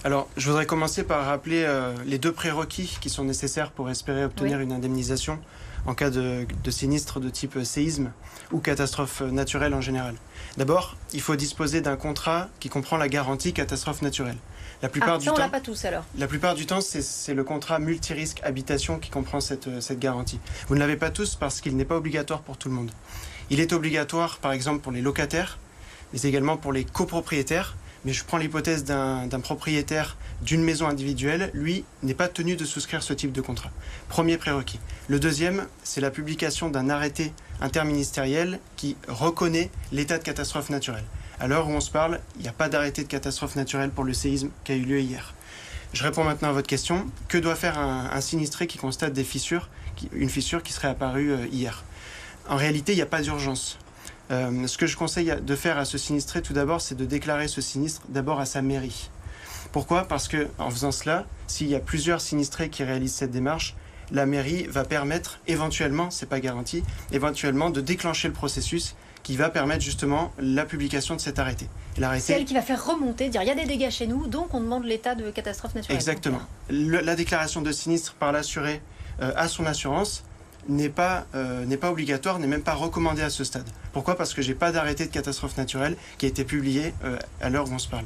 Alors, je voudrais commencer par rappeler les deux prérequis qui sont nécessaires pour espérer obtenir une indemnisation en cas de sinistre de type séisme ou catastrophe naturelle en général. D'abord, il faut disposer d'un contrat qui comprend la garantie catastrophe naturelle. La plupart du on temps, l'a pas tous alors. La plupart du temps, c'est le contrat multirisque habitation qui comprend cette garantie. Vous ne l'avez pas tous parce qu'il n'est pas obligatoire pour tout le monde. Il est obligatoire, par exemple, pour les locataires, mais également pour les copropriétaires. Mais je prends l'hypothèse d'un propriétaire d'une maison individuelle, lui n'est pas tenu de souscrire ce type de contrat. Premier prérequis. Le deuxième, c'est la publication d'un arrêté interministériel qui reconnaît l'état de catastrophe naturelle. À l'heure où on se parle, il n'y a pas d'arrêté de catastrophe naturelle pour le séisme qui a eu lieu hier. Je réponds maintenant à votre question. Que doit faire un sinistré qui constate des fissures, une fissure qui serait apparue hier? En réalité, il n'y a pas d'urgence. Ce que je conseille de faire à ce sinistré, tout d'abord, c'est de déclarer ce sinistre d'abord à sa mairie. Pourquoi? Parce qu'en faisant cela, s'il y a plusieurs sinistrés qui réalisent cette démarche, la mairie va permettre éventuellement, c'est pas garanti, éventuellement de déclencher le processus qui va permettre justement la publication de cet arrêté. C'est elle qui va faire remonter, dire il y a des dégâts chez nous, donc on demande l'état de catastrophe naturelle. Exactement. La déclaration de sinistre par l'assuré à son assurance n'est pas obligatoire, n'est même pas recommandée à ce stade. Pourquoi? Parce que j'ai pas d'arrêté de catastrophe naturelle qui a été publié à l'heure où on se parle.